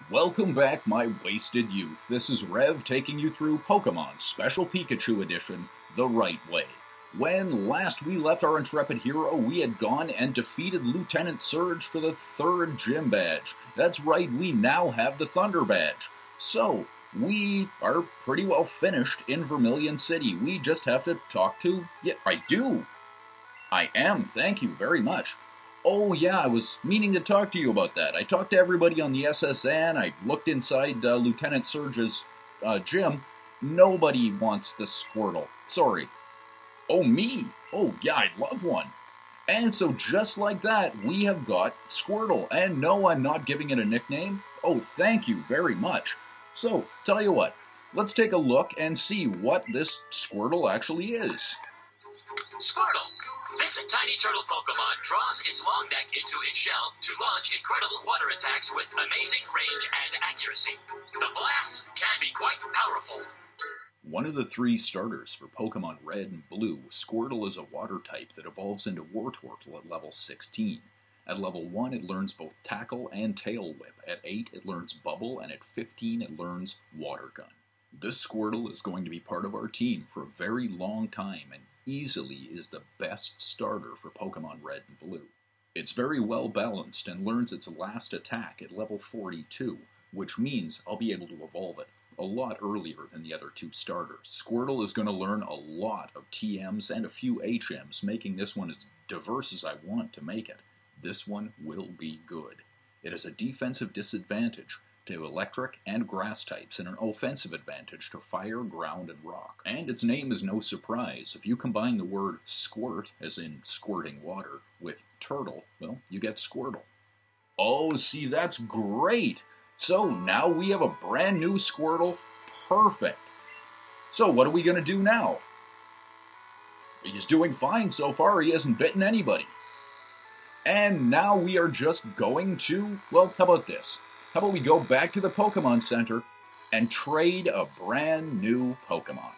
Welcome back, my wasted youth. This is Rev taking you through Pokemon Special Pikachu Edition the right way. When last we left our intrepid hero, we had gone and defeated Lieutenant Surge for the 3rd gym badge. That's right, we now have the Thunder badge. So, we are pretty well finished in Vermilion City. We just have to talk to... Yeah, I do! I am, thank you very much. Oh yeah, I was meaning to talk to you about that. I talked to everybody on the SSN, I looked inside Lieutenant Surge's gym. Nobody wants the Squirtle. Sorry. Oh, me? Oh yeah, I'd love one. And so just like that, we have got Squirtle. And no, I'm not giving it a nickname. Oh, thank you very much. So, tell you what, let's take a look and see what this Squirtle actually is. Squirtle. This tiny turtle Pokemon draws its long neck into its shell to launch incredible water attacks with amazing range and accuracy. The blasts can be quite powerful. One of the 3 starters for Pokemon Red and Blue, Squirtle is a water type that evolves into Wartortle at level 16. At level 1, it learns both Tackle and Tail Whip. At 8, it learns Bubble, and at 15, it learns Water Gun. This Squirtle is going to be part of our team for a very long time, and easily is the best starter for Pokemon Red and Blue. It's very well balanced and learns its last attack at level 42, which means I'll be able to evolve it a lot earlier than the other 2 starters. Squirtle is going to learn a lot of TMs and a few HMs, making this one as diverse as I want to make it. This one will be good. It has a defensive disadvantage to electric and grass types, and an offensive advantage to fire, ground, and rock. And its name is no surprise. If you combine the word squirt, as in squirting water, with turtle, well, you get Squirtle. Oh, see, that's great! So now we have a brand new Squirtle. Perfect. So what are we going to do now? He's doing fine so far. He hasn't bitten anybody. And now we are just going to, well, how about this? How about we go back to the Pokemon Center and trade a brand new Pokemon?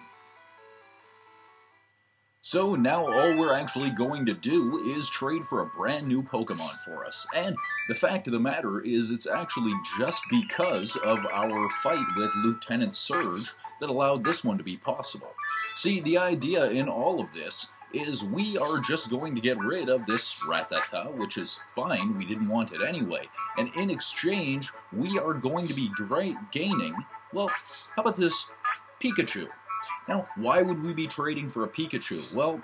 So now all we're actually going to do is trade for a brand new Pokemon for us. And the fact of the matter is it's actually just because of our fight with Lieutenant Surge that allowed this one to be possible. See, the idea in all of this is we are just going to get rid of this Rattata, which is fine, we didn't want it anyway. And in exchange, we are going to be gaining, well, how about this Pikachu? Now, why would we be trading for a Pikachu? Well,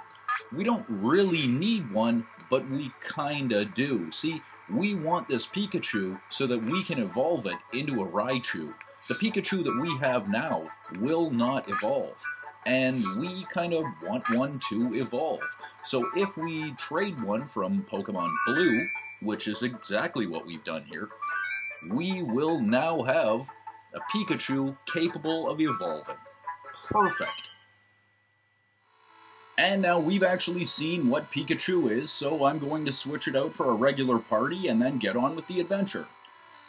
we don't really need one, but we kinda do. See, we want this Pikachu so that we can evolve it into a Raichu. The Pikachu that we have now will not evolve, and we kind of want one to evolve. So if we trade one from Pokemon Blue, which is exactly what we've done here, we will now have a Pikachu capable of evolving. Perfect. And now we've actually seen what Pikachu is, so I'm going to switch it out for a regular party and then get on with the adventure.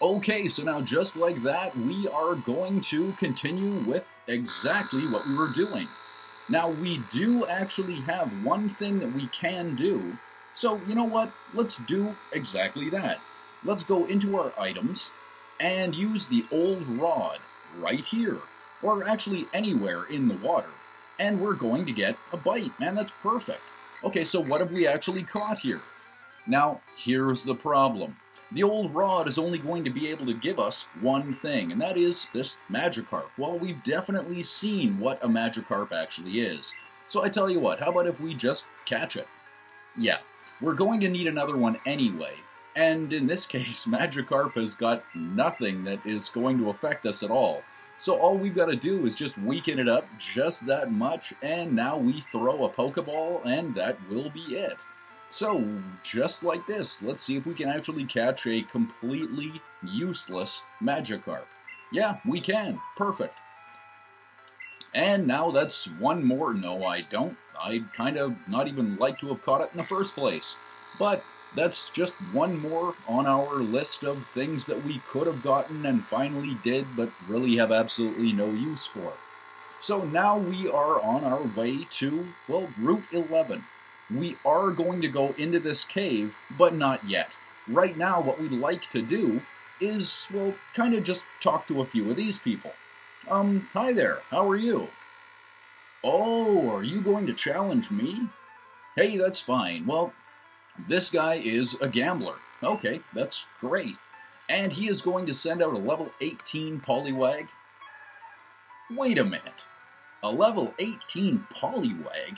Okay, so now just like that, we are going to continue with exactly what we were doing. Now, we do actually have one thing that we can do, so you know what? Let's do exactly that. Let's go into our items and use the old rod right here, or actually anywhere in the water, and we're going to get a bite. Man, that's perfect. Okay, so what have we actually caught here? Now, here's the problem. The old rod is only going to be able to give us one thing, and that is this Magikarp. Well, we've definitely seen what a Magikarp actually is. So I tell you what, how about if we just catch it? Yeah, we're going to need another one anyway, and in this case, Magikarp has got nothing that is going to affect us at all. So all we've got to do is just weaken it up just that much, and now we throw a Pokeball, and that will be it. So, just like this, let's see if we can actually catch a completely useless Magikarp. Yeah, we can. Perfect. And now that's one more. No, I don't. I'd kind of not even like to have caught it in the first place. But that's just one more on our list of things that we could have gotten and finally did, but really have absolutely no use for. So now we are on our way to, well, Route 11. We are going to go into this cave, but not yet. Right now, what we'd like to do is, well, kind of just talk to a few of these people. Hi there, how are you? Oh, are you going to challenge me? Hey, that's fine. Well, this guy is a gambler. Okay, that's great. And he is going to send out a level 18 Poliwag. Wait a minute. A level 18 Poliwag?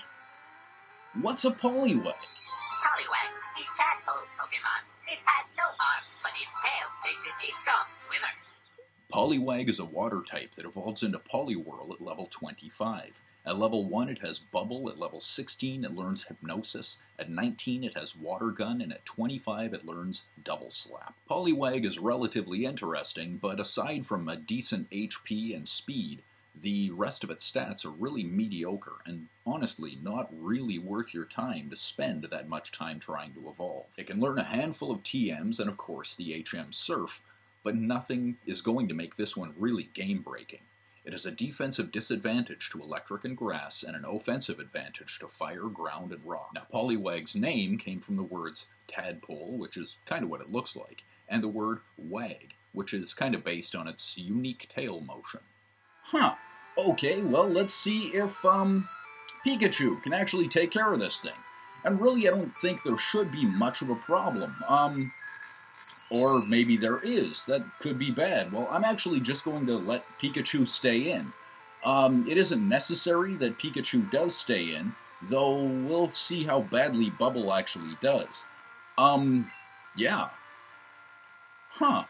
What's a Poliwag? Poliwag, the tadpole Pokemon. It has no arms, but its tail makes it a strong swimmer. Poliwag is a water type that evolves into Poliwhirl at level 25. At level 1 it has Bubble, at level 16 it learns Hypnosis, at 19 it has Water Gun, and at 25 it learns Double Slap. Poliwag is relatively interesting, but aside from a decent HP and speed, the rest of its stats are really mediocre, and honestly not really worth your time to spend that much time trying to evolve. It can learn a handful of TMs and of course the HM Surf, but nothing is going to make this one really game-breaking. It has a defensive disadvantage to electric and grass, and an offensive advantage to fire, ground, and rock. Now, Poliwag's name came from the words tadpole, which is kind of what it looks like, and the word wag, which is kind of based on its unique tail motion. Huh. Okay, well, let's see if, Pikachu can actually take care of this thing. And really, I don't think there should be much of a problem. Or maybe there is. That could be bad. Well, I'm actually just going to let Pikachu stay in. It isn't necessary that Pikachu does stay in, though we'll see how badly Bubble actually does. Yeah. Huh.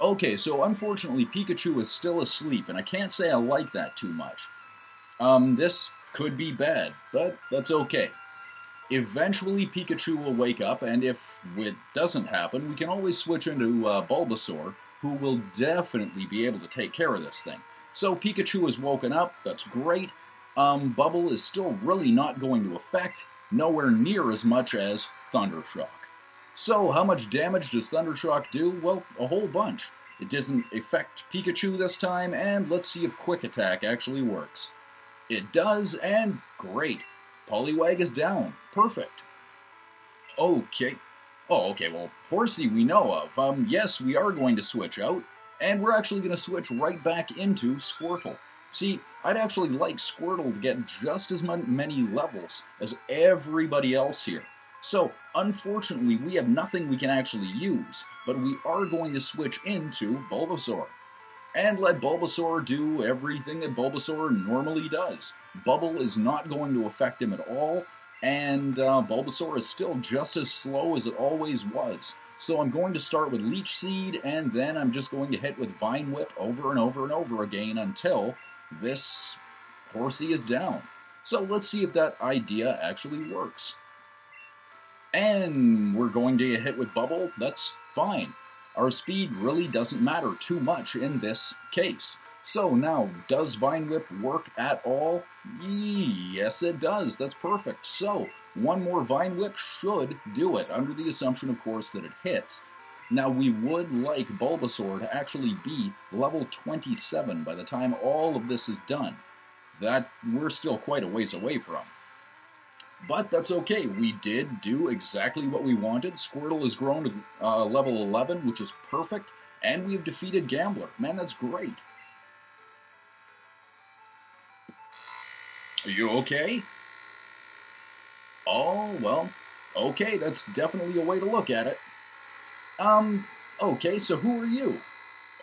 Okay, so unfortunately Pikachu is still asleep, and I can't say I like that too much. This could be bad, but that's okay. Eventually Pikachu will wake up, and if it doesn't happen, we can always switch into Bulbasaur, who will definitely be able to take care of this thing. So Pikachu is woken up, that's great. Bubble is still really not going to affect, nowhere near as much as Thundershock. So how much damage does Thundershock do? Well, a whole bunch. It doesn't affect Pikachu this time, and let's see if Quick Attack actually works. It does, and great. Poliwag is down. Perfect. Okay. Oh, okay, well, Horsey we know of. Yes, we are going to switch out, and we're actually going to switch right back into Squirtle. See, I'd actually like Squirtle to get just as many levels as everybody else here. So, unfortunately, we have nothing we can actually use, but we are going to switch into Bulbasaur. And let Bulbasaur do everything that Bulbasaur normally does. Bubble is not going to affect him at all, and Bulbasaur is still just as slow as it always was. So I'm going to start with Leech Seed, and then I'm just going to hit with Vine Whip over and over and over again until this Horsey is down. So let's see if that idea actually works. And we're going to get hit with Bubble, that's fine. Our speed really doesn't matter too much in this case. So now, does Vine Whip work at all? Yes, it does. That's perfect. So, one more Vine Whip should do it, under the assumption, of course, that it hits. Now, we would like Bulbasaur to actually be level 27 by the time all of this is done. That we're still quite a ways away from. But that's okay, we did do exactly what we wanted. Squirtle has grown to level 11, which is perfect, and we've defeated Gambler. Man, that's great. Are you okay? Oh, well, okay, that's definitely a way to look at it. Okay, so who are you?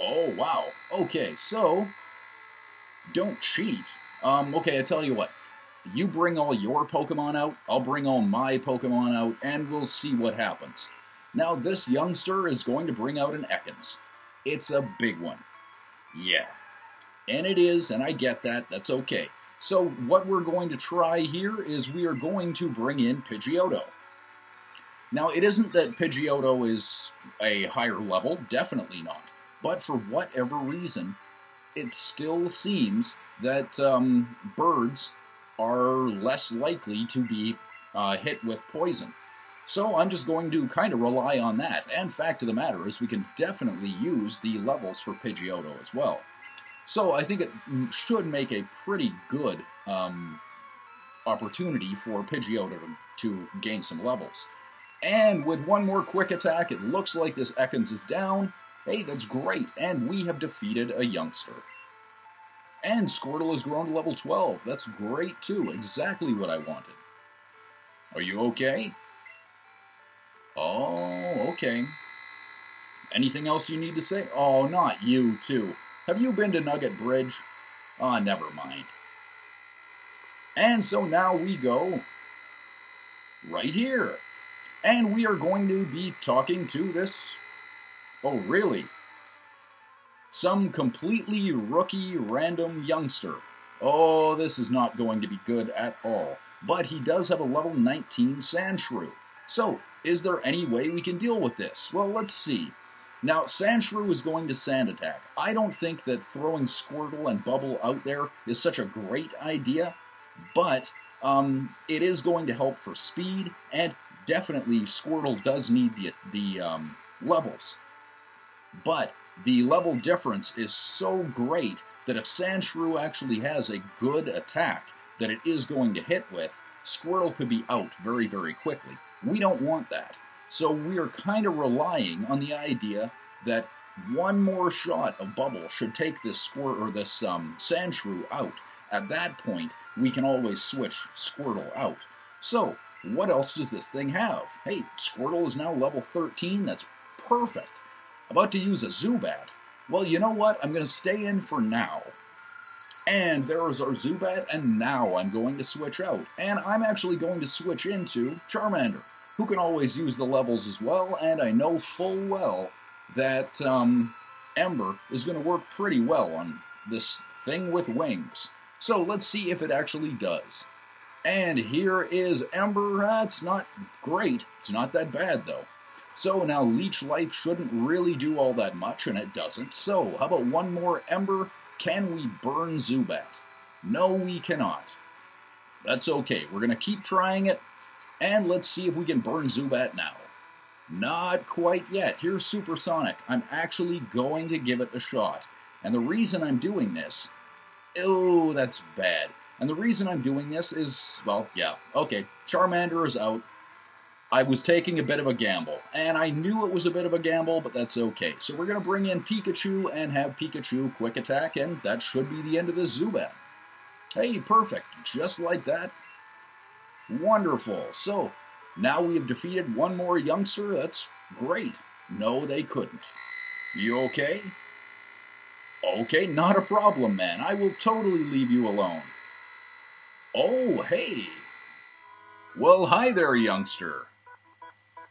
Oh, wow. Okay, so, don't cheat. Okay, I tell you what. You bring all your Pokemon out, I'll bring all my Pokemon out, and we'll see what happens. Now, this youngster is going to bring out an Ekans. It's a big one. Yeah. And it is, and I get that, that's okay. So, what we're going to try here is we are going to bring in Pidgeotto. Now, it isn't that Pidgeotto is a higher level, definitely not. But for whatever reason, it still seems that birds are less likely to be hit with poison. So I'm just going to kind of rely on that. And fact of the matter is we can definitely use the levels for Pidgeotto as well. So I think it should make a pretty good opportunity for Pidgeotto to gain some levels. And with one more quick attack, it looks like this Ekans is down. Hey, that's great, and we have defeated a youngster. And Squirtle has grown to level 12. That's great, too. Exactly what I wanted. Are you okay? Oh, okay. Anything else you need to say? Oh, not you, too. Have you been to Nugget Bridge? Ah, never mind. And so now we go right here. And we are going to be talking to this... Oh, really? Some completely rookie random youngster. Oh, this is not going to be good at all. But he does have a level 19 Sandshrew. So, is there any way we can deal with this? Well, let's see. Now, Sandshrew is going to Sand Attack. I don't think that throwing Squirtle and Bubble out there is such a great idea, but it is going to help for speed, and definitely Squirtle does need the levels. But the level difference is so great that if Sandshrew actually has a good attack that it is going to hit with, Squirtle could be out very, very quickly. We don't want that. So we are kind of relying on the idea that one more shot of Bubble should take this Sandshrew out. At that point, we can always switch Squirtle out. So, what else does this thing have? Hey, Squirtle is now level 13. That's perfect. About to use a Zubat. Well, you know what? I'm going to stay in for now. And there is our Zubat, and now I'm going to switch out. And I'm actually going to switch into Charmander, who can always use the levels as well, and I know full well that Ember is going to work pretty well on this thing with wings. So let's see if it actually does. And here is Ember. It's not great. It's not that bad, though. So now Leech Life shouldn't really do all that much, and it doesn't. So how about one more Ember? Can we burn Zubat? No, we cannot. That's okay. We're going to keep trying it. And let's see if we can burn Zubat now. Not quite yet. Here's Supersonic. I'm actually going to give it a shot. And the reason I'm doing this... Oh, that's bad. And the reason I'm doing this is... Well, yeah. Okay. Charmander is out. I was taking a bit of a gamble. And I knew it was a bit of a gamble, but that's okay. So we're going to bring in Pikachu and have Pikachu quick attack. And that should be the end of this Zubat. Hey, perfect. Just like that. Wonderful. So, now we have defeated one more youngster. That's great. No, they couldn't. You okay? Okay, not a problem, man. I will totally leave you alone. Oh, hey. Well, hi there, youngster.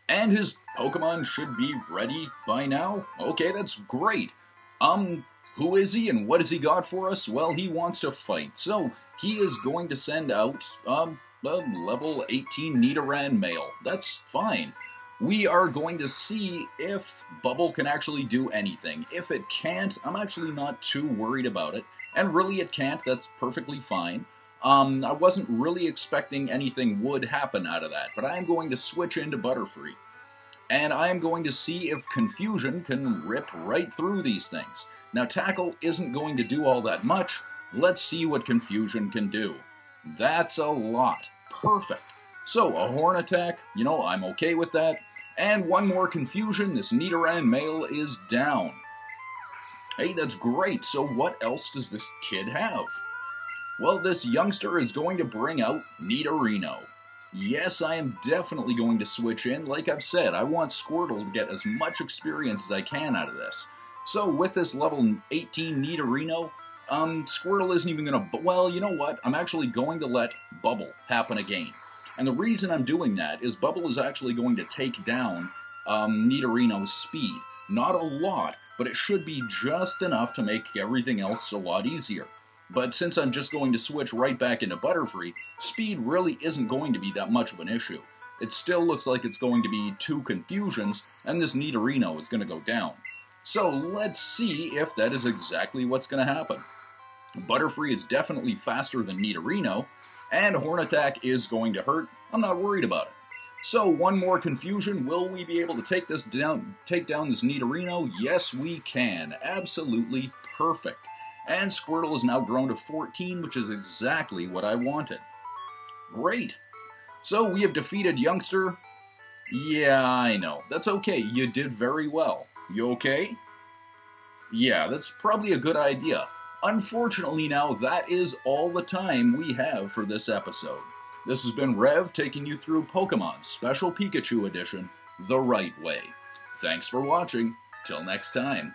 And his Pokemon should be ready by now? Okay, that's great. Who is he and what has he got for us? Well, he wants to fight. So, he is going to send out, level 18 Nidoran male. That's fine. We are going to see if Bubble can actually do anything. If it can't, I'm actually not too worried about it. And really it can't, that's perfectly fine. I wasn't really expecting anything would happen out of that, but I'm going to switch into Butterfree. And I'm going to see if Confusion can rip right through these things. Now Tackle isn't going to do all that much. Let's see what Confusion can do. That's a lot. Perfect. So, a Horn Attack, you know, I'm okay with that. And one more Confusion, this Nidoran male is down. Hey, that's great. So what else does this kid have? Well, this youngster is going to bring out Nidorino. Yes, I am definitely going to switch in. Like I've said, I want Squirtle to get as much experience as I can out of this. So with this level 18 Nidorino, Squirtle isn't even going to... Well, you know what? I'm actually going to let Bubble happen again. And the reason I'm doing that is Bubble is actually going to take down Nidorino's speed. Not a lot, but it should be just enough to make everything else a lot easier. But since I'm just going to switch right back into Butterfree, speed really isn't going to be that much of an issue. It still looks like it's going to be 2 Confusions, and this Nidorino is going to go down. So let's see if that is exactly what's going to happen. Butterfree is definitely faster than Nidorino, and Horn Attack is going to hurt. I'm not worried about it. So one more Confusion. Will we be able to take down this Nidorino? Yes, we can. Absolutely perfect. And Squirtle is now grown to 14, which is exactly what I wanted. Great. So we have defeated Youngster. Yeah, I know. That's okay. You did very well. You okay? Yeah, that's probably a good idea. Unfortunately now, that is all the time we have for this episode. This has been Rev taking you through Pokemon Special Pikachu Edition the right way. Thanks for watching. Till next time.